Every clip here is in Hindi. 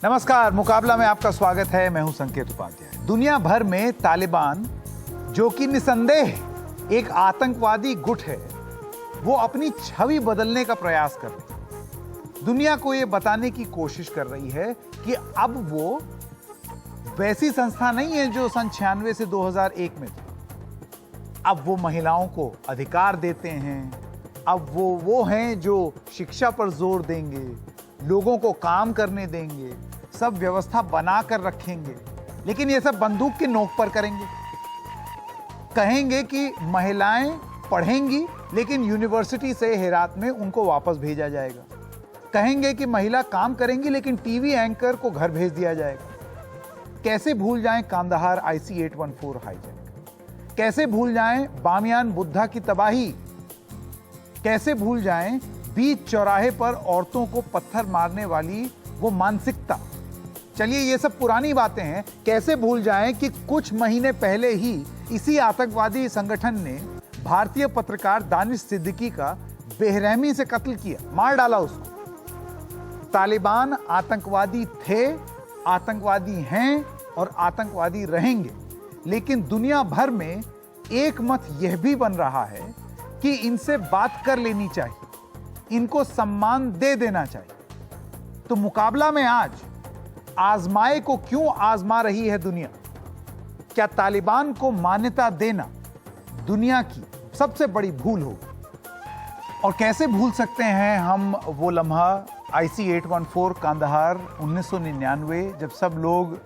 नमस्कार, मुकाबला में आपका स्वागत है। मैं हूं संकेत उपाध्याय। दुनिया भर में तालिबान, जो कि निसंदेह एक आतंकवादी गुट है, वो अपनी छवि बदलने का प्रयास कर रही है। दुनिया को ये बताने की कोशिश कर रही है कि अब वो वैसी संस्था नहीं है जो सन 96 से 2001 में थी। अब वो महिलाओं को अधिकार देते हैं। अब वो हैं जो शिक्षा पर जोर देंगे, लोगों को काम करने देंगे, सब व्यवस्था बना कर रखेंगे। लेकिन ये सब बंदूक की नोक पर करेंगे। कहेंगे कि महिलाएं पढ़ेंगी, लेकिन यूनिवर्सिटी से हेरात में उनको वापस भेजा जाएगा। कहेंगे कि महिला काम करेंगी, लेकिन टीवी एंकर को घर भेज दिया जाएगा। कैसे भूल जाएं कांदाहार IC-814 हाईजैक? कैसे भूल जाएं बामियान बुद्धा की तबाही? कैसे भूल जाएं बीच चौराहे पर औरतों को पत्थर मारने वाली वो मानसिकता? चलिए, ये सब पुरानी बातें हैं। कैसे भूल जाएं कि कुछ महीने पहले ही इसी आतंकवादी संगठन ने भारतीय पत्रकार दानिश सिद्दीकी का बेरहमी से कत्ल किया, मार डाला उसको। तालिबान आतंकवादी थे, आतंकवादी हैं और आतंकवादी रहेंगे। लेकिन दुनिया भर में एक मत यह भी बन रहा है कि इनसे बात कर लेनी चाहिए, इनको सम्मान दे देना चाहिए। तो मुकाबला में आज आजमाए को क्यों आजमा रही है दुनिया? क्या तालिबान को मान्यता देना दुनिया की सबसे बड़ी भूल होगी? और कैसे भूल सकते हैं हम वो लम्हा IC-814 कांदाहार 1999, जब सब लोग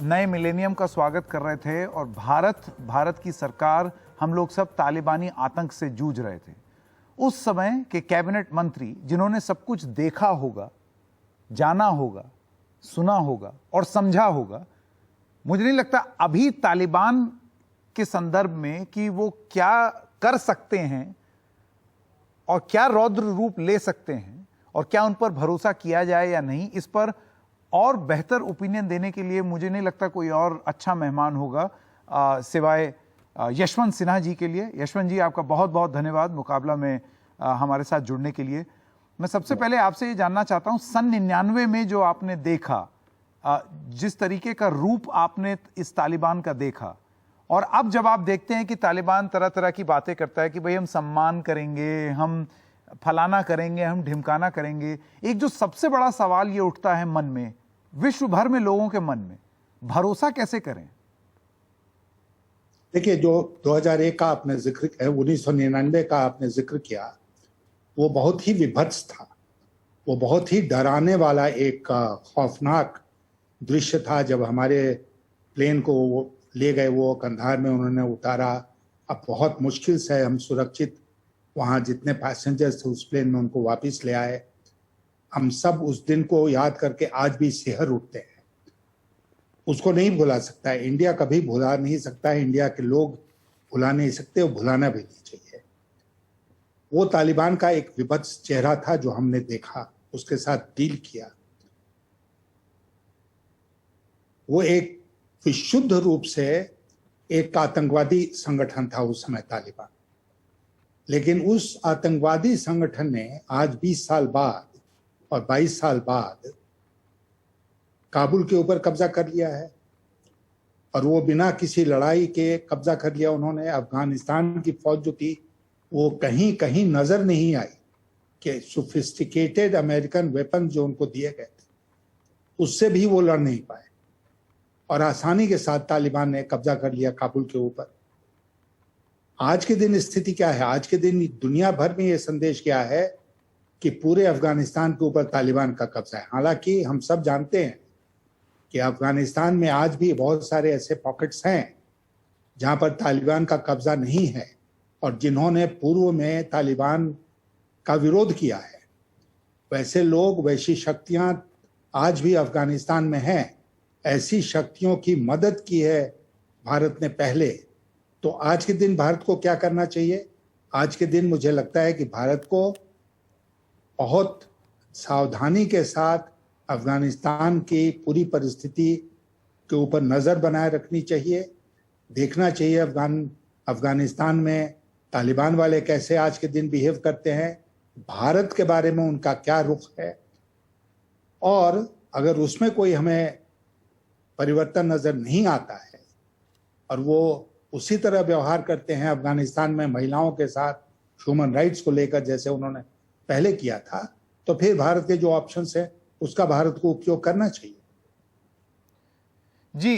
नए मिलेनियम का स्वागत कर रहे थे और भारत की सरकार, हम लोग सब तालिबानी आतंक से जूझ रहे थे। उस समय के कैबिनेट मंत्री, जिन्होंने सब कुछ देखा होगा, जाना होगा, सुना होगा और समझा होगा, मुझे नहीं लगता अभी तालिबान के संदर्भ में कि वो क्या कर सकते हैं और क्या रौद्र रूप ले सकते हैं और क्या उन पर भरोसा किया जाए या नहीं, इस पर और बेहतर ओपिनियन देने के लिए मुझे नहीं लगता कोई और अच्छा मेहमान होगा सिवाय यशवंत सिन्हा जी के लिए। यशवंत जी, आपका बहुत बहुत धन्यवाद मुकाबला में हमारे साथ जुड़ने के लिए। मैं सबसे पहले आपसे ये जानना चाहता हूं, सन 99 में जो आपने देखा, जिस तरीके का रूप आपने इस तालिबान का देखा, और अब जब आप देखते हैं कि तालिबान तरह तरह की बातें करता है कि भाई हम सम्मान करेंगे, हम फलाना करेंगे, हम ढिमकाना करेंगे, एक जो सबसे बड़ा सवाल ये उठता है मन में, विश्व भर में लोगों के मन में, भरोसा कैसे करें? देखिए, जो 2001 का आपने जिक्र 1999 का आपने जिक्र किया, वो बहुत ही विभत्स था। वो बहुत ही डराने वाला एक खौफनाक दृश्य था। जब हमारे प्लेन को वो ले गए, वो कंधार में उन्होंने उतारा। अब बहुत मुश्किल से हम सुरक्षित वहाँ जितने पैसेंजर्स थे उस प्लेन में उनको वापस ले आए। हम सब उस दिन को याद करके आज भी सिहर उठते हैं। उसको नहीं भुला सकता है इंडिया, कभी भुला नहीं सकता है। इंडिया के लोग भुला नहीं सकते और भुलाना भी नहीं चाहिए। वो तालिबान का एक विभत्स चेहरा था जो हमने देखा, उसके साथ डील किया। वो एक विशुद्ध रूप से एक आतंकवादी संगठन था उस समय तालिबान। लेकिन उस आतंकवादी संगठन ने आज 20 साल बाद और 22 साल बाद काबुल के ऊपर कब्जा कर लिया है। और वो बिना किसी लड़ाई के कब्जा कर लिया उन्होंने। अफगानिस्तान की फौज जो थी वो कहीं कहीं नजर नहीं आई कि सोफिस्टिकेटेड अमेरिकन वेपन जो उनको दिए गए थे उससे भी वो लड़ नहीं पाए, और आसानी के साथ तालिबान ने कब्जा कर लिया काबुल के ऊपर। आज के दिन स्थिति क्या है? आज के दिन दुनिया भर में ये संदेश क्या है कि पूरे अफगानिस्तान के ऊपर तालिबान का कब्जा है। हालांकि हम सब जानते हैं कि अफगानिस्तान में आज भी बहुत सारे ऐसे पॉकेट्स हैं जहां पर तालिबान का कब्जा नहीं है और जिन्होंने पूर्व में तालिबान का विरोध किया है। वैसे लोग, वैसी शक्तियां आज भी अफगानिस्तान में हैं। ऐसी शक्तियों की मदद की है भारत ने पहले। तो आज के दिन भारत को क्या करना चाहिए? आज के दिन मुझे लगता है कि भारत को बहुत सावधानी के साथ अफगानिस्तान की पूरी परिस्थिति के ऊपर नज़र बनाए रखनी चाहिए। देखना चाहिए अफगानिस्तान में तालिबान वाले कैसे आज के दिन बिहेव करते हैं, भारत के बारे में उनका क्या रुख है। और अगर उसमें कोई हमें परिवर्तन नजर नहीं आता है और वो उसी तरह व्यवहार करते हैं अफगानिस्तान में महिलाओं के साथ ह्यूमन राइट्स को लेकर जैसे उन्होंने पहले किया था, तो फिर भारत के जो ऑप्शंस है उसका भारत को उपयोग करना चाहिए। जी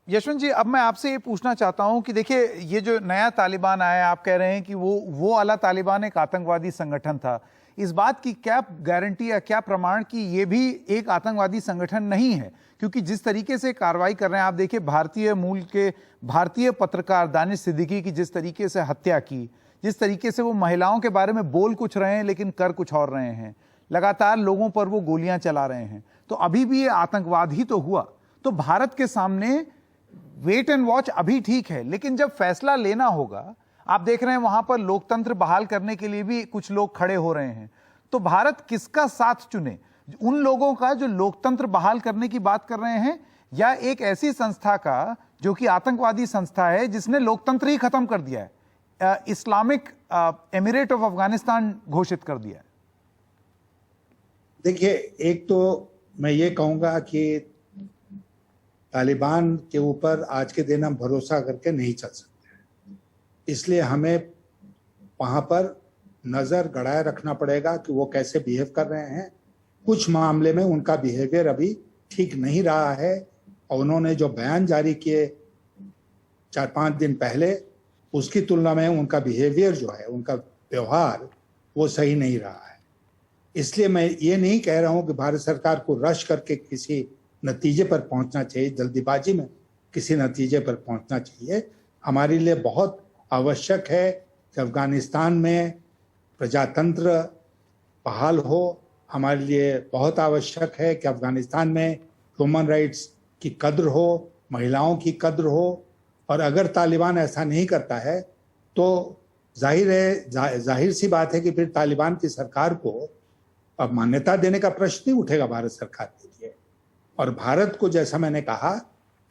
यशवंत जी, अब मैं आपसे ये पूछना चाहता हूं कि देखिए, ये जो नया तालिबान आया, आप कह रहे हैं कि वो वाला तालिबान एक आतंकवादी संगठन था। इस बात की क्या गारंटी या क्या प्रमाण कि ये भी एक आतंकवादी संगठन नहीं है? क्योंकि जिस तरीके से कार्रवाई कर रहे हैं, आप देखिए भारतीय मूल के भारतीय पत्रकार दानिश सिद्दीकी की जिस तरीके से हत्या की, जिस तरीके से वो महिलाओं के बारे में बोल कुछ रहे हैं लेकिन कर कुछ और रहे हैं, लगातार लोगों पर वो गोलियां चला रहे हैं, तो अभी भी ये आतंकवाद ही तो हुआ। तो भारत के सामने वेट एंड वॉच अभी ठीक है, लेकिन जब फैसला लेना होगा, आप देख रहे हैं वहां पर लोकतंत्र बहाल करने के लिए भी कुछ लोग खड़े हो रहे हैं, तो भारत किसका साथ चुने? उन लोगों का जो लोकतंत्र बहाल करने की बात कर रहे हैं, या एक ऐसी संस्था का जो कि आतंकवादी संस्था है जिसने लोकतंत्र ही खत्म कर दिया है, इस्लामिक एमिरेट ऑफ अफगानिस्तान घोषित कर दिया है? देखिए, एक तो मैं ये कहूंगा कि तालिबान के ऊपर आज के दिन हम भरोसा करके नहीं चल सकते, इसलिए हमें वहां पर नजर गड़ाए रखना पड़ेगा कि वो कैसे बिहेव कर रहे हैं। कुछ मामले में उनका बिहेवियर अभी ठीक नहीं रहा है और उन्होंने जो बयान जारी किए 4-5 दिन पहले, उसकी तुलना में उनका बिहेवियर जो है, उनका व्यवहार वो सही नहीं रहा है। इसलिए मैं ये नहीं कह रहा हूं कि भारत सरकार को रश करके किसी नतीजे पर पहुंचना चाहिए, जल्दीबाजी में किसी नतीजे पर पहुंचना चाहिए। हमारे लिए बहुत आवश्यक है कि अफगानिस्तान में प्रजातंत्र बहाल हो। हमारे लिए बहुत आवश्यक है कि अफगानिस्तान में ह्यूमन राइट्स की कद्र हो, महिलाओं की कद्र हो। और अगर तालिबान ऐसा नहीं करता है तो जाहिर सी बात है कि फिर तालिबान की सरकार को अब मान्यता देने का प्रश्न नहीं उठेगा भारत सरकार के लिए। और भारत को, जैसा मैंने कहा,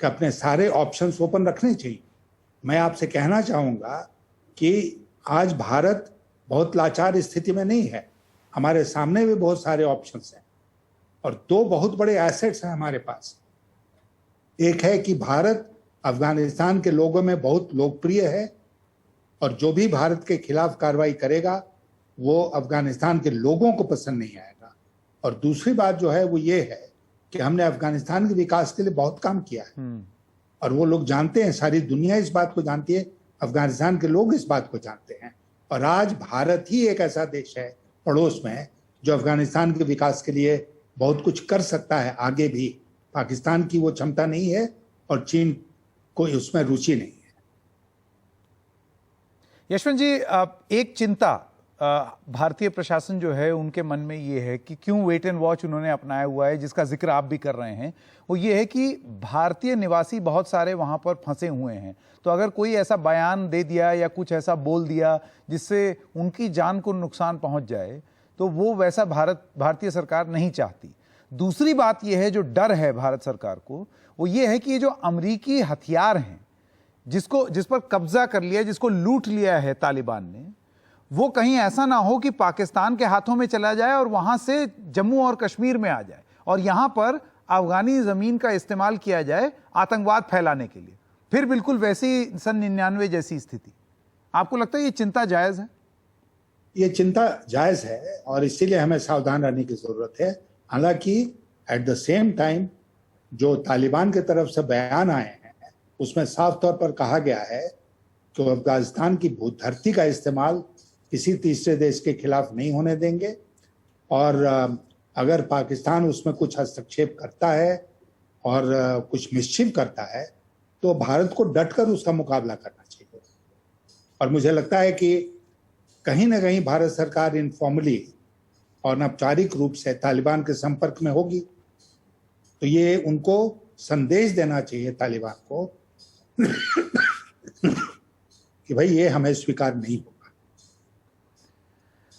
कि अपने सारे ऑप्शंस ओपन रखने चाहिए। मैं आपसे कहना चाहूंगा कि आज भारत बहुत लाचार स्थिति में नहीं है, हमारे सामने भी बहुत सारे ऑप्शंस हैं और 2 बहुत बड़े एसेट्स हैं हमारे पास। एक है कि भारत अफगानिस्तान के लोगों में बहुत लोकप्रिय है और जो भी भारत के खिलाफ कार्रवाई करेगा वो अफगानिस्तान के लोगों को पसंद नहीं आएगा। और दूसरी बात जो है वो ये है कि हमने अफगानिस्तान के विकास के लिए बहुत काम किया है और वो लोग जानते हैं, सारी दुनिया इस बात को जानती है, अफगानिस्तान के लोग इस बात को जानते हैं। और आज भारत ही एक ऐसा देश है पड़ोस में जो अफगानिस्तान के विकास के लिए बहुत कुछ कर सकता है आगे भी। पाकिस्तान की वो क्षमता नहीं है और चीन को उसमें रुचि नहीं है। यशवंत जी, एक चिंता भारतीय प्रशासन जो है उनके मन में ये है कि क्यों वेट एंड वॉच उन्होंने अपनाया हुआ है, जिसका जिक्र आप भी कर रहे हैं, वो ये है कि भारतीय निवासी बहुत सारे वहां पर फंसे हुए हैं। तो अगर कोई ऐसा बयान दे दिया या कुछ ऐसा बोल दिया जिससे उनकी जान को नुकसान पहुंच जाए, तो वो वैसा भारतीय सरकार नहीं चाहती। दूसरी बात यह है, जो डर है भारत सरकार को, वो ये है कि ये जो अमरीकी हथियार हैं जिस पर कब्जा कर लिया, जिसको लूट लिया है तालिबान ने, वो कहीं ऐसा ना हो कि पाकिस्तान के हाथों में चला जाए और वहां से जम्मू और कश्मीर में आ जाए और यहां पर अफगानी जमीन का इस्तेमाल किया जाए आतंकवाद फैलाने के लिए, फिर बिल्कुल वैसी सन 99 जैसी स्थिति। आपको लगता है ये चिंता जायज है? ये चिंता जायज है और इसीलिए हमें सावधान रहने की जरूरत है। हालांकि एट द सेम टाइम जो तालिबान की तरफ से बयान आए हैं उसमें साफ तौर पर कहा गया है कि अफगानिस्तान की भूधरती का इस्तेमाल किसी तीसरे देश के खिलाफ नहीं होने देंगे और अगर पाकिस्तान उसमें कुछ हस्तक्षेप करता है और कुछ मिसचिफ करता है तो भारत को डटकर उसका मुकाबला करना चाहिए। और मुझे लगता है कि कहीं ना कहीं भारत सरकार इनफॉर्मली और अनौपचारिक रूप से तालिबान के संपर्क में होगी, तो ये उनको संदेश देना चाहिए तालिबान को कि भाई ये हमें स्वीकार नहीं होगा।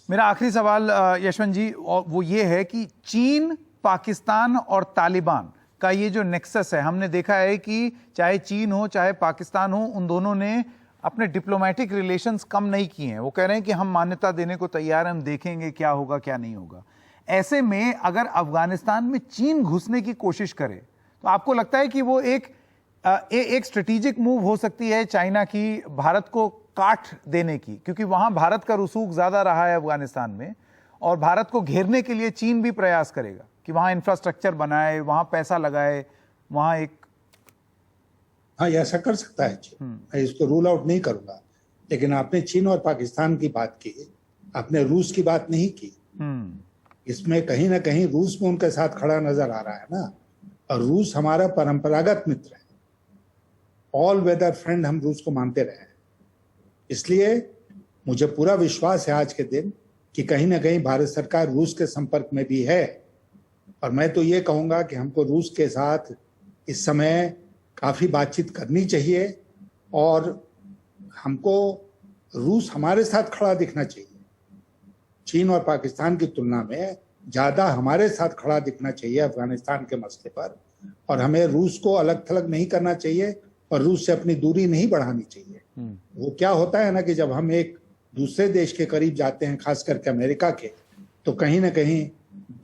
मेरा आखिरी सवाल यशवंत जी, और वो ये है कि चीन, पाकिस्तान और तालिबान का ये जो नेक्सस है, हमने देखा है कि चाहे चीन हो चाहे पाकिस्तान हो, उन दोनों ने अपने डिप्लोमेटिक रिलेशंस कम नहीं किए हैं। वो कह रहे हैं कि हम मान्यता देने को तैयार हैं, हम देखेंगे क्या होगा क्या नहीं होगा। ऐसे में अगर अफगानिस्तान में चीन घुसने की कोशिश करे तो आपको लगता है कि वो एक स्ट्रेटेजिक मूव हो सकती है चाइना की भारत को काट देने की, क्योंकि वहां भारत का रसूख ज्यादा रहा है अफगानिस्तान में, और भारत को घेरने के लिए चीन भी प्रयास करेगा कि वहां इंफ्रास्ट्रक्चर बनाए, वहां पैसा लगाए, वहां एक। हाँ, ये ऐसा कर सकता है चीन, मैं इसको रूल आउट नहीं करूंगा। लेकिन आपने चीन और पाकिस्तान की बात की, आपने रूस की बात नहीं की। इसमें कहीं ना कहीं रूस में उनके साथ खड़ा नजर आ रहा है ना, और रूस हमारा परंपरागत मित्र है, ऑल वेदर फ्रेंड हम रूस को मानते रहे हैं। इसलिए मुझे पूरा विश्वास है आज के दिन कि कहीं ना कहीं भारत सरकार रूस के संपर्क में भी है, और मैं तो ये कहूंगा कि हमको रूस के साथ इस समय काफी बातचीत करनी चाहिए, और हमको रूस हमारे साथ खड़ा दिखना चाहिए। चीन और पाकिस्तान की तुलना में ज्यादा हमारे साथ खड़ा दिखना चाहिए अफगानिस्तान के मसले पर, और हमें रूस को अलग थलग नहीं करना चाहिए और रूस से अपनी दूरी नहीं बढ़ानी चाहिए। वो क्या होता है ना कि जब हम एक दूसरे देश के करीब जाते हैं, खास करके अमेरिका के, तो कहीं ना कहीं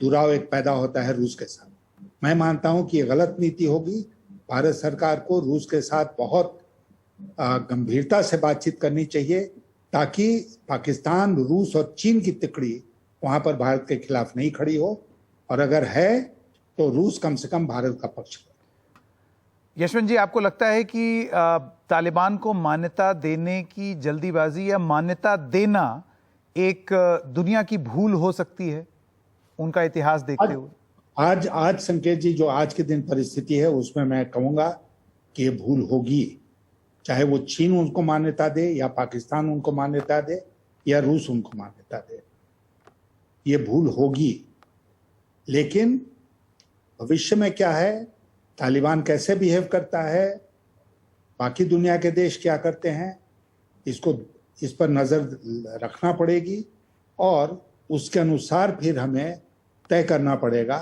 दुराव एक पैदा होता है रूस के साथ। मैं मानता हूं कि ये गलत नीति होगी। भारत सरकार को रूस के साथ बहुत गंभीरता से बातचीत करनी चाहिए, ताकि पाकिस्तान, रूस और चीन की तिकड़ी वहां पर भारत के खिलाफ नहीं खड़ी हो, और अगर है तो रूस कम से कम भारत का पक्ष करे। यशवंत जी, आपको लगता है कि तालिबान को मान्यता देने की जल्दीबाजी या मान्यता देना एक दुनिया की भूल हो सकती है उनका इतिहास देखते हुए? आज संकेत जी, जो आज के दिन परिस्थिति है उसमें मैं कहूंगा कि ये भूल होगी, चाहे वो चीन उनको मान्यता दे या पाकिस्तान उनको मान्यता दे या रूस उनको मान्यता दे, ये भूल होगी। लेकिन भविष्य में क्या है, तालिबान कैसे बिहेव करता है, बाकी दुनिया के देश क्या करते हैं, इस पर नजर रखना पड़ेगी, और उसके अनुसार फिर हमें तय करना पड़ेगा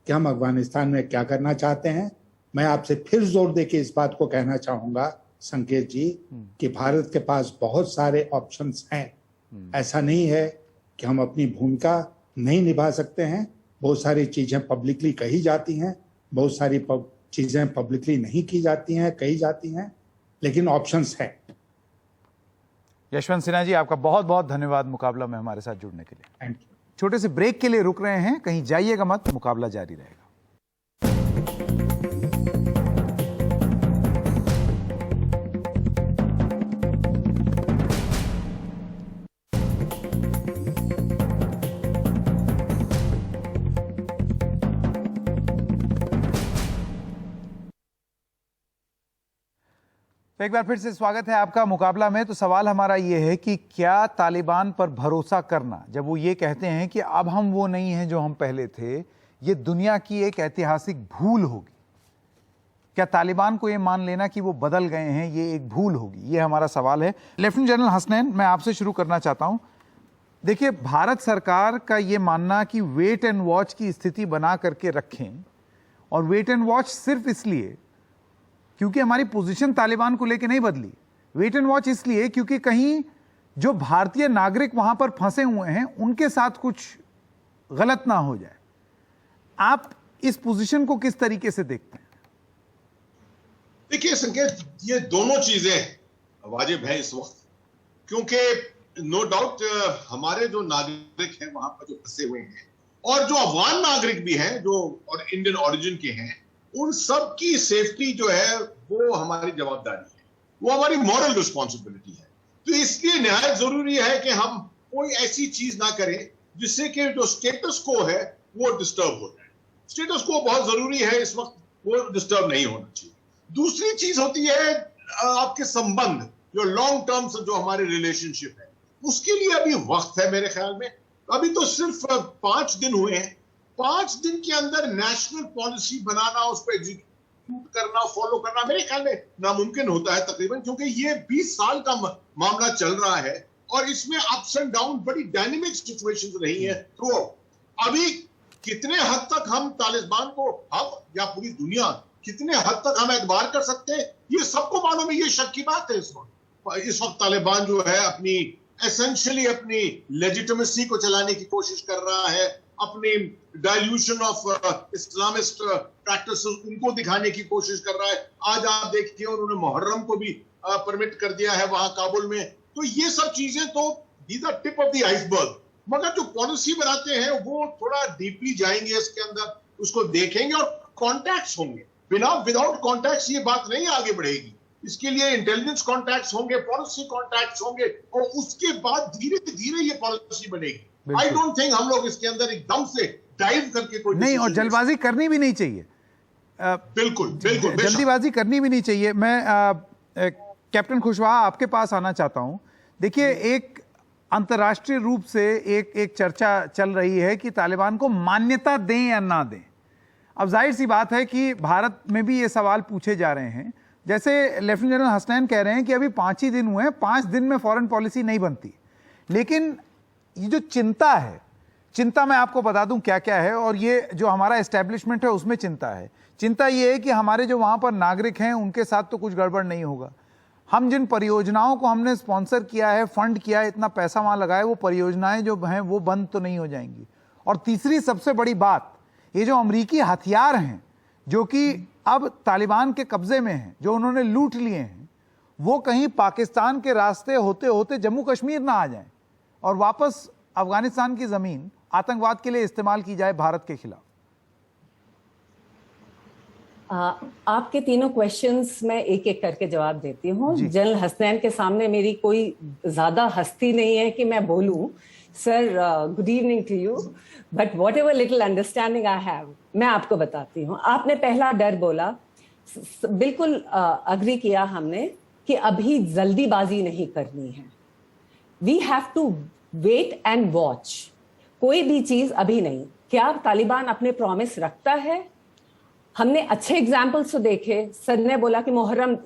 कि हम अफगानिस्तान में क्या करना चाहते हैं। मैं आपसे फिर जोर देके इस बात को कहना चाहूंगा संकेत जी कि भारत के पास बहुत सारे ऑप्शंस हैं। ऐसा नहीं है कि हम अपनी भूमिका नहीं निभा सकते हैं। बहुत सारी चीजें पब्लिकली कही जाती हैं, बहुत सारी चीजें पब्लिकली नहीं की जाती हैं, कही जाती हैं, लेकिन ऑप्शंस हैं। यशवंत सिन्हा जी, आपका बहुत बहुत धन्यवाद मुकाबला में हमारे साथ जुड़ने के लिए। Thank you. छोटे से ब्रेक के लिए रुक रहे हैं, कहीं जाइएगा मत, मुकाबला जारी रहेगा। तो एक बार फिर से स्वागत है आपका मुकाबला में। तो सवाल हमारा ये है कि क्या तालिबान पर भरोसा करना, जब वो ये कहते हैं कि अब हम वो नहीं हैं जो हम पहले थे, ये दुनिया की एक ऐतिहासिक भूल होगी? क्या तालिबान को ये मान लेना कि वो बदल गए हैं ये एक भूल होगी? ये हमारा सवाल है। लेफ्टिनेंट जनरल हसनैन, मैं आपसे शुरू करना चाहता हूं। देखिए, भारत सरकार का ये मानना कि वेट एंड वॉच की स्थिति बना करके रखें, और वेट एंड वॉच सिर्फ इसलिए क्योंकि हमारी पोजीशन तालिबान को लेकर नहीं बदली, वेट एंड वॉच इसलिए क्योंकि कहीं जो भारतीय नागरिक वहां पर फंसे हुए हैं उनके साथ कुछ गलत ना हो जाए। आप इस पोजीशन को किस तरीके से देखते हैं? देखिए संकेत, ये दोनों चीजें वाजिब है इस वक्त, क्योंकि नो डाउट हमारे जो नागरिक हैं वहां पर जो फंसे हुए हैं, और जो अफगान नागरिक भी हैं जो और इंडियन ओरिजिन के हैं, उन सब की सेफ्टी जो है वो हमारी जवाबदारी है, वो हमारी मॉरल रिस्पॉन्सिबिलिटी है। तो इसलिए निहायत जरूरी है कि हम कोई ऐसी चीज ना करें जिससे कि जो स्टेटस को है वो डिस्टर्ब हो जाए। स्टेटस को बहुत जरूरी है इस वक्त, वो डिस्टर्ब नहीं होना चाहिए। दूसरी चीज होती है आपके संबंध, जो लॉन्ग टर्म जो हमारे रिलेशनशिप है, उसके लिए अभी वक्त है मेरे ख्याल में। अभी तो सिर्फ 5 दिन हुए हैं। 5 दिन के अंदर नेशनल पॉलिसी बनाना, उस पर एग्जीक्यूट करना, फॉलो करना मेरे ख्याल में नामुमकिन होता है तकरीबन, क्योंकि ये 20 साल का मामला चल रहा है और इसमें अप्स एंड डाउन, बड़ी डायनेमिक सिचुएशंस रही हैं। तो अभी कितने हद तक हम तालिबान को, हम या पूरी दुनिया, कितने हद तक हम एतबार कर सकते हैं, ये सबको मालूम है। ये शक की बात है। इस वक्त तालिबान जो है अपनी एसेंशियली अपनी लेजिटिमेसी को चलाने की कोशिश कर रहा है, अपने डाइल्यूशन ऑफ इस्लामिस्ट प्रैक्टिसेस उनको दिखाने की कोशिश कर रहा है। आज आप देखिए उन्होंने मुहर्रम को भी परमिट कर दिया है वहां काबुल में। तो ये सब चीजें तो these are tip of the iceberg, मगर जो पॉलिसी बनाते हैं वो थोड़ा डीपली जाएंगे इसके अंदर, उसको देखेंगे और कॉन्टैक्ट्स होंगे। विदाउट कॉन्टैक्ट्स ये बात नहीं आगे बढ़ेगी। इसके लिए इंटेलिजेंस कॉन्टैक्ट्स होंगे, पॉलिसी कॉन्टैक्ट्स होंगे और उसके बाद धीरे धीरे ये पॉलिसी बनेगी। आई डोंट थिंक हम लोग इसके अंदर एकदम से डाइव करके कोई नहीं, और जल्दबाजी करनी भी नहीं चाहिए। बिल्कुल बिल्कुल जल्दीबाजी करनी भी नहीं चाहिए। मैं कैप्टन कुशवाहा आपके पास आना चाहता हूं। देखिए, एक अंतर्राष्ट्रीय रूप से एक चर्चा चल रही है कि तालिबान को मान्यता दें या ना दें। अब जाहिर सी बात है कि भारत में भी ये सवाल पूछे जा रहे हैं। जैसे लेफ्टिनेंट जनरल हसनैन कह रहे हैं कि अभी 5 ही दिन हुए हैं, 5 दिन में फॉरेन पॉलिसी नहीं बनती। लेकिन ये जो चिंता है, चिंता मैं आपको बता दूं क्या क्या है, और ये जो हमारा एस्टेब्लिशमेंट है उसमें चिंता है। चिंता ये है कि हमारे जो वहाँ पर नागरिक हैं उनके साथ तो कुछ गड़बड़ नहीं होगा। हम जिन परियोजनाओं को हमने स्पॉन्सर किया है, फंड किया है, इतना पैसा वहाँ लगाए, वो परियोजनाएं जो हैं वो बंद तो नहीं हो जाएंगी। और तीसरी सबसे बड़ी बात, ये जो अमरीकी हथियार हैं जो कि अब तालिबान के कब्जे में हैं, जो उन्होंने लूट लिए हैं, वो कहीं पाकिस्तान के रास्ते होते होते जम्मू कश्मीर ना आ जाएं और वापस अफगानिस्तान की ज़मीन आतंकवाद के लिए इस्तेमाल की जाए भारत के खिलाफ। आपके तीनों क्वेश्चंस मैं एक एक करके जवाब देती हूँ। जनरल हसनैन के सामने मेरी कोई ज्यादा हस्ती नहीं है कि मैं बोलूं sir good evening to you, but whatever little understanding I have मैं आपको बताती हूँ। आपने पहला डर बोला, बिल्कुल अग्री किया हमने कि अभी जल्दीबाजी नहीं करनी है। We have to wait and watch. कोई भी चीज अभी नहीं। क्या तालिबान अपने प्रॉमिस रखता है? हमने अच्छे एग्जाम्पल्स तो देखे। सर ने बोला कि मुहर्रम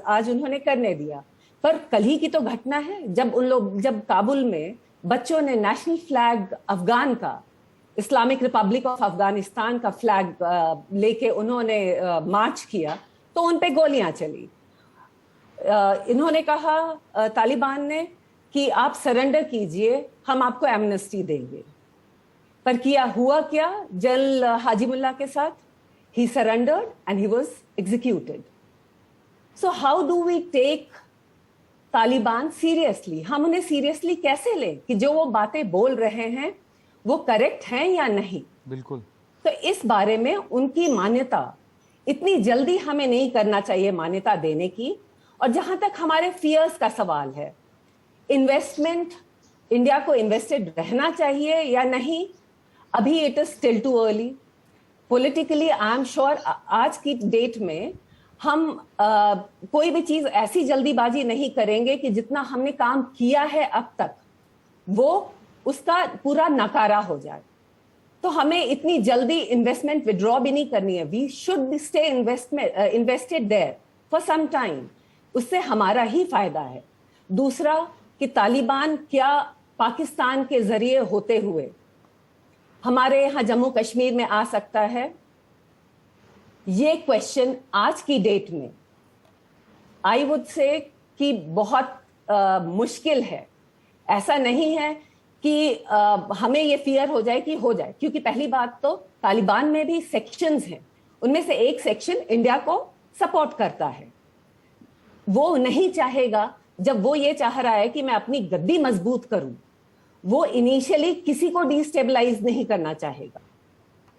आज उन्होंने करने दिया, पर कल ही की तो घटना है जब काबुल में बच्चों ने नेशनल फ्लैग अफगान का, इस्लामिक रिपब्लिक ऑफ अफगानिस्तान का फ्लैग लेके उन्होंने मार्च किया तो उन पे गोलियां चली। इन्होंने कहा तालिबान ने कि आप सरेंडर कीजिए, हम आपको एमनेस्टी देंगे। पर हुआ क्या जनरल हाजीमुल्लाह के साथ? He surrendered and he was executed. So how do we take Taliban seriously? हम उन्हें सीरियसली कैसे लें कि जो वो बातें बोल रहे हैं वो करेक्ट हैं या नहीं? बिल्कुल। तो इस बारे में उनकी मान्यता इतनी जल्दी हमें नहीं करना चाहिए मान्यता देने की। और जहां तक हमारे फियर्स का सवाल है, इन्वेस्टमेंट, इंडिया को इन्वेस्टेड रहना चाहिए या नहीं, अभी it is still too early. Politically I am sure आज की डेट में हम कोई भी चीज ऐसी जल्दीबाजी नहीं करेंगे कि जितना हमने काम किया है अब तक वो उसका पूरा नकारा हो जाए। तो हमें इतनी जल्दी इन्वेस्टमेंट विड्रॉ भी नहीं करनी है। We should stay invested there for some time. उससे हमारा ही फायदा है। दूसरा कि तालिबान क्या पाकिस्तान के जरिए होते हुए हमारे यहाँ जम्मू कश्मीर में आ सकता है? ये क्वेश्चन आज की डेट में आई वुड से कि बहुत मुश्किल है। ऐसा नहीं है कि हमें ये फियर हो जाए कि हो जाए, क्योंकि पहली बात तो तालिबान में भी सेक्शंस हैं। उनमें से एक सेक्शन इंडिया को सपोर्ट करता है। वो नहीं चाहेगा, जब वो ये चाह रहा है कि मैं अपनी गद्दी मजबूत करूं, वो इनिशियली किसी को डिस्टेबलाइज नहीं करना चाहेगा।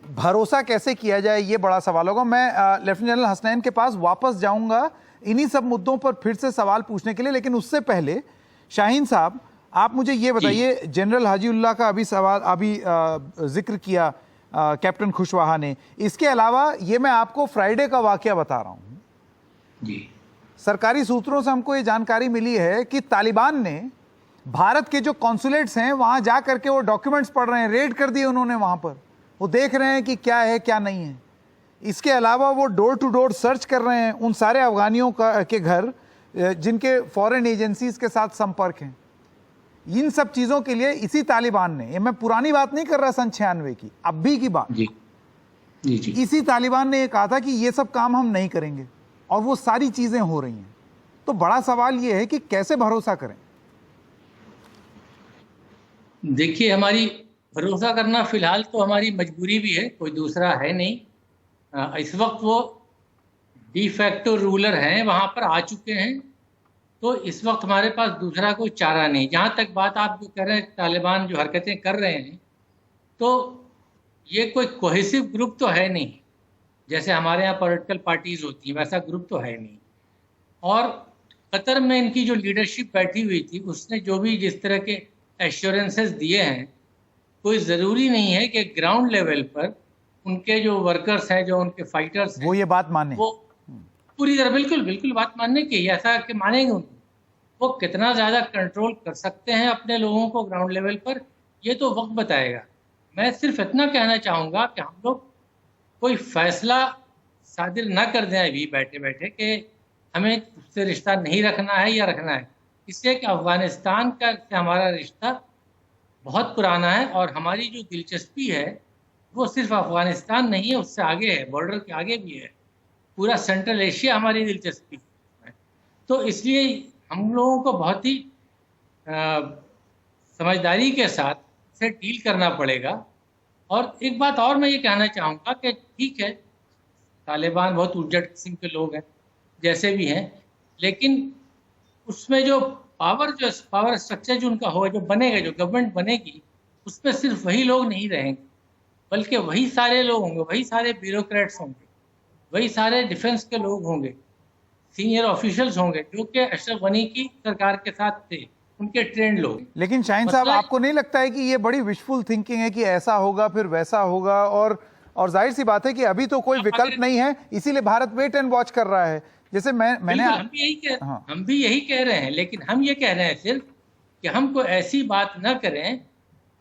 भरोसा कैसे किया जाए, ये बड़ा सवाल होगा। मैं लेफ्टिनेंट जनरल हसनैन के पास वापस जाऊंगा इन्हीं सब मुद्दों पर फिर से सवाल पूछने के लिए, लेकिन उससे पहले शाहीन साहब आप मुझे ये बताइए, जनरल हाजीउल्लाह का अभी जिक्र किया कैप्टन कुशवाहा ने, इसके अलावा ये मैं आपको फ्राइडे का वाकया बता रहा हूँ जी। सरकारी सूत्रों से हमको ये जानकारी मिली है कि तालिबान ने भारत के जो कॉन्सुलेट्स हैं वहां जा करके वो डॉक्यूमेंट्स पढ़ रहे हैं, रेड कर दिए उन्होंने वहां पर, वो देख रहे हैं कि क्या है क्या नहीं है। इसके अलावा वो डोर टू डोर सर्च कर रहे हैं उन सारे अफगानियों के घर जिनके फॉरेन एजेंसीज के साथ संपर्क हैं। इन सब चीजों के लिए इसी तालिबान ने, ये मैं पुरानी बात नहीं कर रहा सन 96 की, अभी की बात जी। जी जी। इसी तालिबान ने ये कहा था कि ये सब काम हम नहीं करेंगे और वो सारी चीजें हो रही हैं। तो बड़ा सवाल ये है कि कैसे भरोसा करें। देखिए, हमारी भरोसा करना फिलहाल तो हमारी मजबूरी भी है, कोई दूसरा है नहीं। इस वक्त वो डी फैक्टो रूलर हैं, वहाँ पर आ चुके हैं, तो इस वक्त हमारे पास दूसरा कोई चारा नहीं। जहाँ तक बात आप जो कह रहे हैं तालिबान जो हरकतें कर रहे हैं, तो ये कोई कोहेसिव ग्रुप तो है नहीं, जैसे हमारे यहाँ पॉलिटिकल पार्टीज होती हैं वैसा ग्रुप तो है नहीं। और कतर में इनकी जो लीडरशिप बैठी हुई थी उसने जो भी जिस तरह के एश्योरेंसेस दिए हैं, कोई ज़रूरी नहीं है कि ग्राउंड लेवल पर उनके जो वर्कर्स हैं, जो उनके फाइटर्स हैं, वो ये बात माने, वो पूरी तरह बिल्कुल बात मानने की, ऐसा कि मानेंगे उनको। वो कितना ज़्यादा कंट्रोल कर सकते हैं अपने लोगों को ग्राउंड लेवल पर, ये तो वक्त बताएगा। मैं सिर्फ इतना कहना चाहूँगा कि हम लोग कोई फैसला सादिर ना कर दें अभी बैठे बैठे कि हमें उससे रिश्ता नहीं रखना है या रखना है। इसलिए कि अफ़गानिस्तान का से हमारा रिश्ता बहुत पुराना है और हमारी जो दिलचस्पी है वो सिर्फ अफ़गानिस्तान नहीं है, उससे आगे है, बॉर्डर के आगे भी है, पूरा सेंट्रल एशिया हमारी दिलचस्पी है। तो इसलिए हम लोगों को बहुत ही समझदारी के साथ से डील करना पड़ेगा। और एक बात और मैं ये कहना चाहूँगा कि ठीक है, तालिबान बहुत उज्जट किस्म के लोग हैं, जैसे भी हैं, लेकिन उसमें जो पावर स्ट्रक्चर जो उनका होगा, जो बनेगा, जो गवर्नमेंट बनेगी, उसमें सिर्फ वही लोग नहीं रहेंगे, बल्कि वही सारे लोग होंगे, वही सारे ब्यूरोक्रेट्स होंगे, वही सारे डिफेंस के लोग होंगे, सीनियर ऑफिशियल्स होंगे, जो कि अशरफ गनी की सरकार के साथ थे, उनके ट्रेंड लोग। लेकिन शाहीन साहब, आपको नहीं लगता है कि ये बड़ी विशफुल थिंकिंग है कि ऐसा होगा फिर वैसा होगा, और जाहिर सी बात है कि अभी तो कोई विकल्प नहीं है, इसीलिए भारत वेट एंड वॉच कर रहा है। जैसे मैंने हम भी यही कह रहे हैं, लेकिन हम ये कह रहे हैं सिर्फ कि हमको ऐसी बात ना करें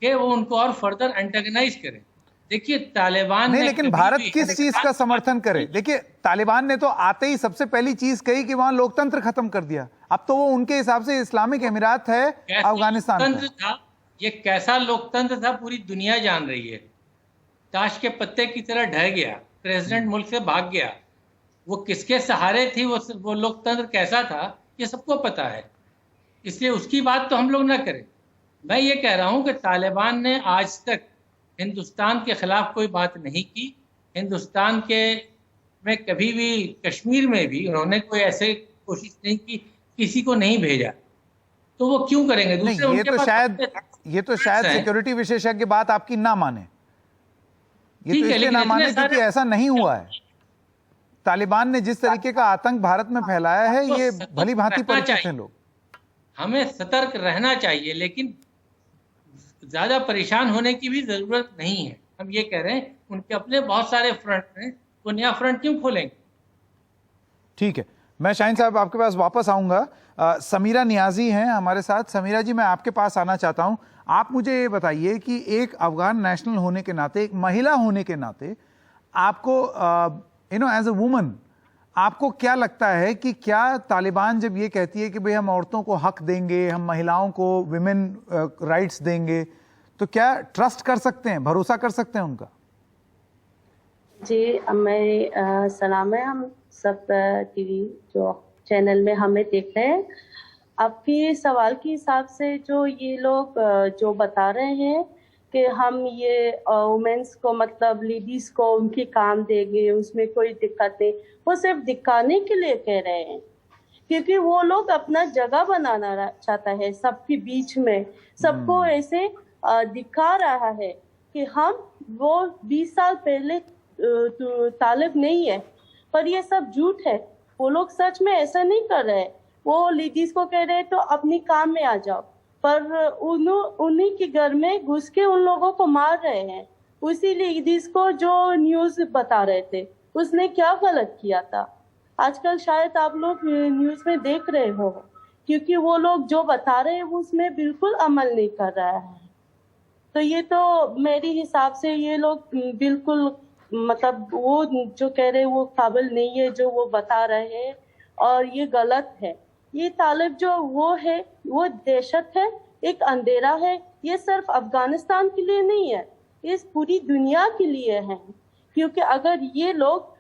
कि वो उनको और फर्दर एंटेगनाइज करें। देखिए तालिबान नहीं, लेकिन भारत किस चीज का समर्थन करे? देखिए तालिबान ने तो आते ही सबसे पहली चीज कही कि वहां लोकतंत्र खत्म कर दिया। अब तो वो उनके हिसाब से इस्लामिक अमीरात है अफगानिस्तान का। ये कैसा लोकतंत्र था पूरी दुनिया जान रही है। ताश के पत्ते की तरह ढह गया, प्रेसिडेंट मुल्क से भाग गया। वो किसके सहारे थी, वो लोकतंत्र कैसा था, ये सबको पता है। इसलिए उसकी बात तो हम लोग ना करें। मैं ये कह रहा हूँ कि तालिबान ने आज तक हिंदुस्तान के खिलाफ कोई बात नहीं की। हिंदुस्तान के में कभी भी, कश्मीर में भी उन्होंने कोई ऐसे कोशिश नहीं की, किसी को नहीं भेजा, तो वो क्यों करेंगे? दूसरे नहीं, ये तो शायद सिक्योरिटी विशेषज्ञ बात आपकी ना माने, ये तो इसलिए ना माने क्योंकि ऐसा नहीं हुआ है। तालिबान ने जिस तरीके का आतंक भारत में फैलाया है, ये भली भांति परिचित हैं लोग। हमें सतर्क रहना चाहिए, लेकिन ज्यादा परेशान होने की भी जरूरत नहीं है। हम ये कह रहे हैं उनके अपने बहुत सारे फ्रंट हैं, वो नया फ्रंट क्यों खोलेंगे? ठीक है, मैं शाहीन साहब आपके पास वापस आऊंगा। समीरा नियाजी हैं हमारे साथ। समीरा जी, मैं आपके पास आना चाहता हूं। आप मुझे ये बताइए कि एक अफगान नेशनल होने के नाते, एक महिला होने के नाते, आपको एज अ वुमन आपको क्या लगता है कि क्या तालिबान जब ये कहती है कि भाई हम औरतों को हक देंगे, हम महिलाओं को विमेन राइट्स देंगे, तो क्या ट्रस्ट कर सकते हैं, भरोसा कर सकते हैं उनका? जी, मैं सलाम है हम सब टीवी जो चैनल में हमें देख रहे हैं। आपके सवाल के हिसाब से जो ये लोग जो बता रहे हैं कि हम ये वुमेन्स को, मतलब लेडीज को उनके काम देंगे, उसमें कोई दिक्कत नहीं, वो सिर्फ दिखाने के लिए कह रहे हैं, क्योंकि वो लोग अपना जगह बनाना चाहता है सबके बीच में, सबको ऐसे दिखा रहा है कि हम वो 20 साल पहले तालिब नहीं है। पर ये सब झूठ है, वो लोग सच में ऐसा नहीं कर रहे। वो लेडीज को कह रहे हैं तो अपनी काम में आ जाओ, पर उन्हीं के घर में घुस के उन लोगों को मार रहे हैं। उसी लेडीज को जो न्यूज बता रहे थे, उसने क्या गलत किया था? आजकल शायद आप लोग न्यूज में देख रहे हो, क्योंकि वो लोग जो बता रहे हैं वो उसमें बिल्कुल अमल नहीं कर रहा है। तो ये तो मेरे हिसाब से ये लोग बिल्कुल, मतलब वो जो कह रहे हैं वो काबिल नहीं है जो वो बता रहे हैं, और ये गलत है। ये तालिब जो वो है वो दहशत है, एक अंधेरा है। ये सिर्फ अफगानिस्तान के लिए नहीं है, इस पूरी दुनिया के लिए है। क्योंकि अगर ये लोग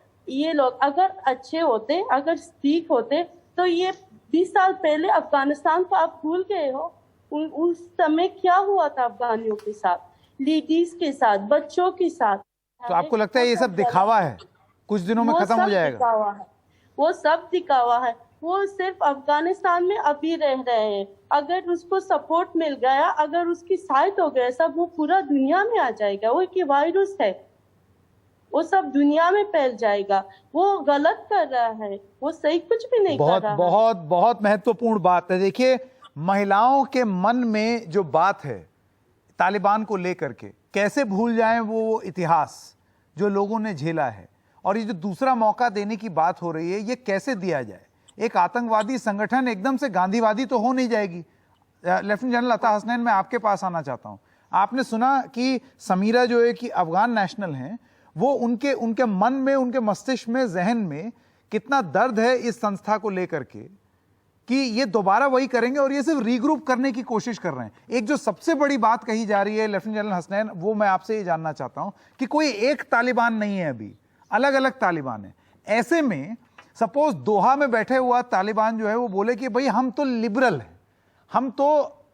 अगर अच्छे होते, अगर ठीक होते, तो ये 20 साल पहले अफगानिस्तान को आप भूल गए हो। उस समय क्या हुआ था अफगानियों के साथ? लेडीज के साथ, बच्चों के साथ। तो आपको लगता है ये सब दिखावा है, कुछ दिनों में वो खत्म हो सब जाएगा? दिखावा है, वो सब दिखावा है। वो सिर्फ अफगानिस्तान में अभी रह रहे हैं, अगर उसको सपोर्ट मिल गया, अगर उसकी साइड हो गया सब, वो पूरा दुनिया में आ जाएगा। वो एक वायरस है, वो सब दुनिया में फैल जाएगा। वो गलत कर रहा है, वो सही कुछ भी नहीं कर रहा है। बहुत बहुत महत्वपूर्ण बात है। देखिए, महिलाओं के मन में जो बात है तालिबान को लेकर के, कैसे भूल जाएं वो इतिहास जो लोगों ने झेला है, और ये जो दूसरा मौका देने की बात हो रही है, ये कैसे दिया जाए? एक आतंकवादी संगठन एकदम से गांधीवादी तो हो नहीं जाएगी। लेफ्टिनेंट जनरल अता हसनैन, मैं आपके पास आना चाहता हूं। आपने सुना कि समीरा जो है कि अफगान नेशनल हैं, वो उनके मन में, उनके मस्तिष्क में, जहन में कितना दर्द है इस संस्था को लेकर के कि ये दोबारा वही करेंगे, और ये सिर्फ रीग्रुप करने की कोशिश कर रहे हैं। एक जो सबसे बड़ी बात कही जा रही है लेफ्टिनेंट जनरल हसनैन, वो मैं आपसे ये जानना चाहता हूं कि कोई एक तालिबान नहीं है, अभी अलग अलग तालिबान है। ऐसे में सपोज दोहा में बैठे हुआ तालिबान जो है वो बोले कि भाई हम तो लिबरल हैं, हम तो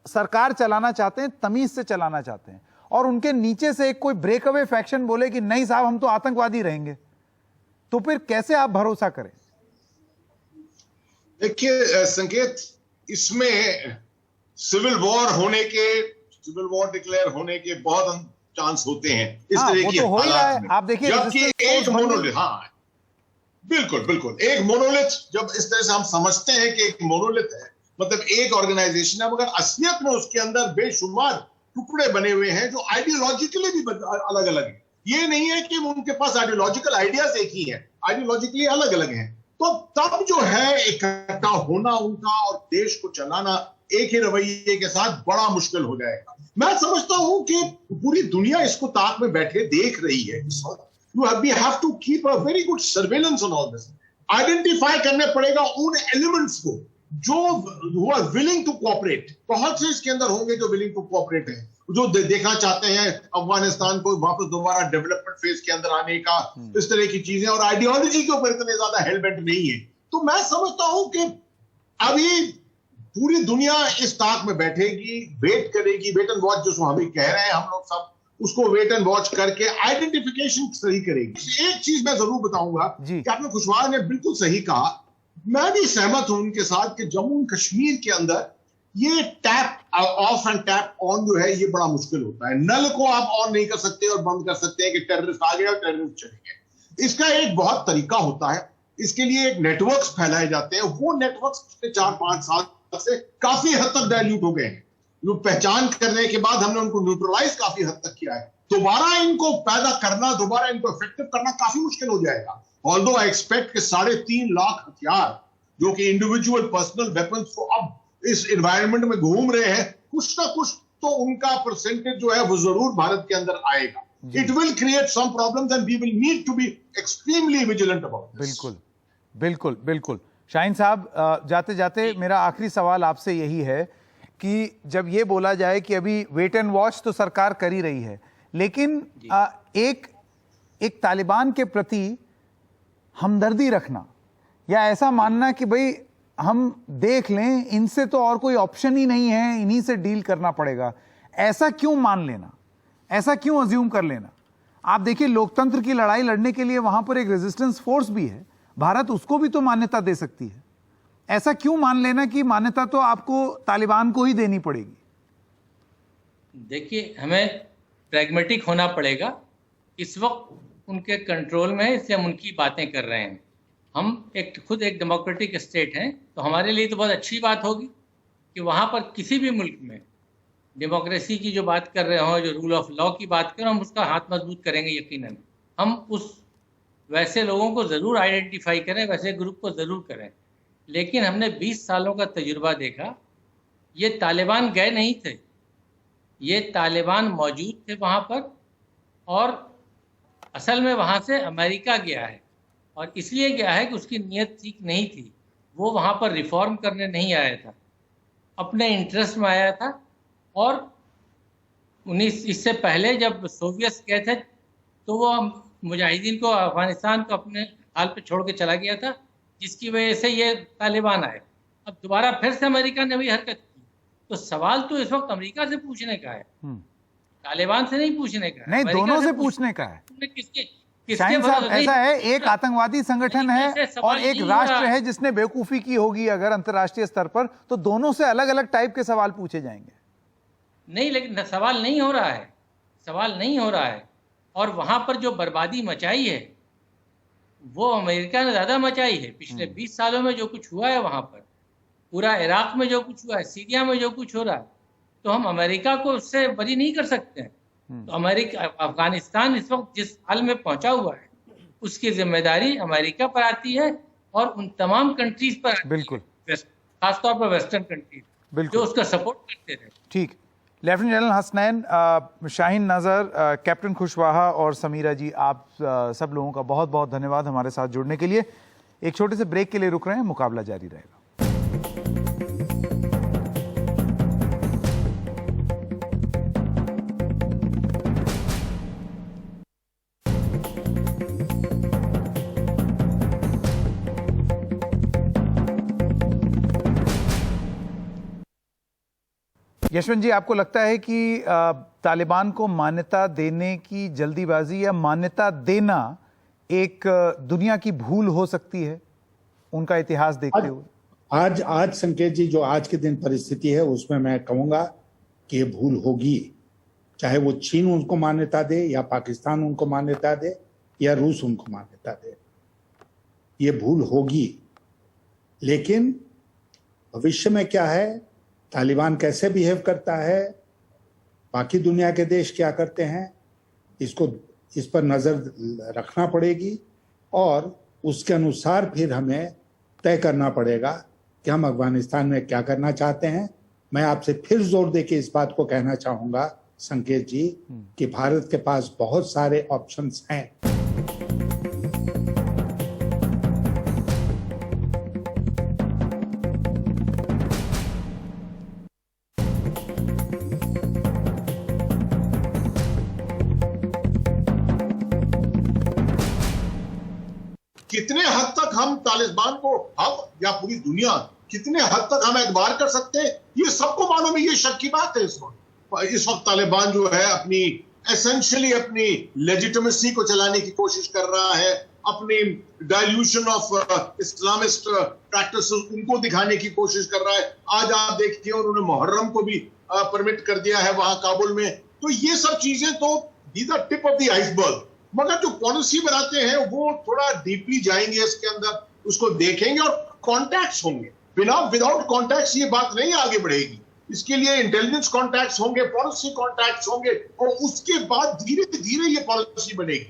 सरकार चलाना चाहते हैं, तमीज से चलाना चाहते हैं, और उनके नीचे से एक कोई ब्रेकअवे फैक्शन बोले कि नहीं साहब हम तो आतंकवादी रहेंगे, तो फिर कैसे आप भरोसा करें? देखिए संकेत, इसमें सिविल वॉर डिक्लेयर होने के बहुत चांस होते हैं इस तरह की हालात में। आप देखिए, जबकि एक मोनोलिथ, हाँ बिल्कुल बिल्कुल, एक मोनोलिथ जब इस तरह से हम समझते हैं कि एक मोनोलिथ है, मतलब एक ऑर्गेनाइजेशन है, मगर असलियत में उसके अंदर बेशुमार टुकड़े बने हुए हैं जो आइडियोलॉजिकली भी अलग अलग है। ये नहीं है कि उनके पास आइडियोलॉजिकल आइडियाज एक ही है, आइडियोलॉजिकली अलग अलग हैं। तो तब जो है इकट्ठा होना उनका और देश को चलाना एक ही रवैये के साथ बड़ा मुश्किल हो जाएगा। मैं समझता हूं कि पूरी दुनिया इसको ताक में बैठे देख रही है इस वक्त। We have to keep a very good surveillance on all this. Identify करने पड़ेगा उन एलिमेंट्स को जो who are willing to cooperate। बहुत से इसके अंदर होंगे जो willing to cooperate हैं, जो देखना चाहते हैं अफगानिस्तान को वापस दोबारा डेवलपमेंट फेज के अंदर आने का, इस तरह की चीजें, और आइडियोलॉजी के ऊपर इतने ज्यादा हेलमेट नहीं है। तो मैं समझता हूं कि अभी पूरी दुनिया इस ताक में बैठेगी, वेट करेगी, वेट एंड वॉच जो हम कह रहे हैं हम लोग सब, उसको वेट एंड वॉच करके आइडेंटिफिकेशन सही करेगी। एक चीज मैं जरूर बताऊंगा कि आपने खुशवाल ने बिल्कुल सही कहा, मैं भी सहमत हूं उनके साथ कि जम्मू कश्मीर के अंदर ये tap of and tap on जो है ये बड़ा मुश्किल होता है। नल को आप ऑन नहीं कर सकते और बंद कर सकते हैं कि टेररिस्ट आ गए और टेररिस्ट चले गए। इसका एक बहुत तरीका होता है, इसके लिए एक नेटवर्क्स फैलाए जाते हैं। वो नेटवर्क्स पिछले 4-5 साल से काफी हद तक डायल्यूट हो गए हैं। जो पहचान करने के बाद हमने उनको न्यूट्रलाइज काफी हद तक किया है। दोबारा इनको पैदा करना, दोबारा इनको इफेक्टिव करना काफी मुश्किल हो जाएगा। ऑल्दो आई एक्सपेक्ट कि 3.5 लाख हथियार जो कि इंडिविजुअल पर्सनल वेपन्स को अब इस एनवायरनमेंट में घूम रहे हैं, कुछ ना कुछ तो उनका परसेंटेज जो है वो जरूर भारत के अंदर आएगा। It will create some problems and we will need to be extremely vigilant about this. बिल्कुल बिल्कुल बिल्कुल। शाहीन साहब, जाते जाते मेरा आखिरी सवाल आपसे यही है कि जब ये बोला जाए कि अभी वेट एंड वॉच तो सरकार कर ही रही है, लेकिन एक तालिबान के प्रति हमदर्दी रखना या ऐसा मानना कि भाई हम देख लें, इनसे तो और कोई ऑप्शन ही नहीं है, इन्हीं से डील करना पड़ेगा, ऐसा क्यों मान लेना, ऐसा क्यों अज्यूम कर लेना? आप देखिए, लोकतंत्र की लड़ाई लड़ने के लिए वहां पर एक रेजिस्टेंस फोर्स भी है, भारत उसको भी तो मान्यता दे सकती है। ऐसा क्यों मान लेना कि मान्यता तो आपको तालिबान को ही देनी पड़ेगी? देखिए, हमें प्रैग्मेटिक होना पड़ेगा। इस वक्त उनके कंट्रोल में है, इसलिए हम उनकी बातें कर रहे हैं। हम खुद एक डेमोक्रेटिक स्टेट हैं, तो हमारे लिए तो बहुत अच्छी बात होगी कि वहाँ पर किसी भी मुल्क में डेमोक्रेसी की जो बात कर रहे हों, जो रूल ऑफ लॉ की बात करें, हम उसका हाथ मजबूत करेंगे यकीनन। हम उस वैसे लोगों को ज़रूर आइडेंटिफाई करें, वैसे ग्रुप को ज़रूर करें। लेकिन हमने 20 सालों का तजुर्बा देखा, ये तालिबान गए नहीं थे, ये तालिबान मौजूद थे वहाँ पर, और असल में वहाँ से अमेरिका गया है, और इसलिए गया है कि उसकी नीयत ठीक नहीं थी। वो वहाँ पर रिफॉर्म करने नहीं आया था, अपने इंटरेस्ट में आया था। और इससे पहले जब सोवियत गए थे तो वो मुजाहिदीन को, अफगानिस्तान को अपने हाल पे छोड़ के चला गया था, जिसकी वजह से ये तालिबान आए। अब दोबारा फिर से अमेरिका ने भी हरकत की। तो सवाल तो इस वक्त अमेरिका से पूछने का है तालिबान से नहीं पूछने का, नहीं, अमेरिका दोनों से पूछने पूछने का है। का। किसके शाहीन साहब, भरोसे? ऐसा है, एक आतंकवादी संगठन है ऐसे सवाल और एक नहीं हो राष्ट्र रहा। है जिसने बेवकूफी की होगी अगर अंतर्राष्ट्रीय स्तर पर, तो दोनों से अलग अलग टाइप के सवाल पूछे जाएंगे। नहीं, लेकिन सवाल नहीं हो रहा है, सवाल नहीं हो रहा है। और वहां पर जो बर्बादी मचाई है वो अमेरिका ने ज्यादा मचाई है। पिछले 20 सालों में जो कुछ हुआ है वहां पर, पूरा इराक में जो कुछ हुआ है, सीरिया में जो कुछ हो रहा है, तो हम अमेरिका को उससे बरी नहीं कर सकते हैं। तो अमेरिका, अफगानिस्तान इस वक्त जिस हाल में पहुंचा हुआ है उसकी जिम्मेदारी अमेरिका पर आती है और उन तमाम कंट्रीज पर आती है, बिल्कुल, खासतौर पर वेस्टर्न कंट्रीज बिल्कुल, जो उसका सपोर्ट करते रहे। ठीक। लेफ्टिनेंट जनरल हसनैन, शाहीन नज़र, कैप्टन खुशवाहा और समीरा जी, आप सब लोगों का बहुत बहुत धन्यवाद हमारे साथ जुड़ने के लिए। एक छोटे से ब्रेक के लिए रुक रहे हैं, मुकाबला जारी रहेगा। यशवंत जी, आपको लगता है कि तालिबान को मान्यता देने की जल्दीबाजी या मान्यता देना एक दुनिया की भूल हो सकती है उनका इतिहास देखते हुए? आज संकेत जी, जो आज के दिन परिस्थिति है उसमें मैं कहूंगा कि ये भूल होगी, चाहे वो चीन उनको मान्यता दे या पाकिस्तान उनको मान्यता दे या रूस उनको मान्यता दे, ये भूल होगी। लेकिन भविष्य में क्या है, तालिबान कैसे बिहेव करता है, बाकी दुनिया के देश क्या करते हैं, इस पर नजर रखना पड़ेगी और उसके अनुसार फिर हमें तय करना पड़ेगा कि हम अफगानिस्तान में क्या करना चाहते हैं। मैं आपसे फिर जोर देके इस बात को कहना चाहूंगा संकेत जी कि भारत के पास बहुत सारे ऑप्शंस हैं। कितने हद तक हम तालिबान को, हम या पूरी दुनिया कितने हद तक हम एतबार कर सकते हैं, ये सबको मालूम है। ये शक की बात है। इस वक्त तालिबान जो है अपनी एसेंशियली अपनी लेजिटिमेसी को चलाने की कोशिश कर रहा है, अपनी डाइल्यूशन ऑफ इस्लामिस्ट प्रैक्टिसेस उनको दिखाने की कोशिश कर रहा है। आज आप देखिए उन्होंने मुहर्रम को भी परमिट कर दिया है वहां काबुल में। तो ये सब चीजें तो these are tip of the iceberg, मगर जो पॉलिसी बनाते हैं वो थोड़ा डीपली जाएंगे इसके अंदर, उसको देखेंगे और कॉन्टैक्ट्स होंगे। विदाउट कॉन्टैक्ट्स ये बात नहीं आगे बढ़ेगी। इसके लिए इंटेलिजेंस कॉन्टैक्ट्स होंगे, पॉलिसी कॉन्टैक्ट्स होंगे और उसके बाद धीरे धीरे ये पॉलिसी बनेगी।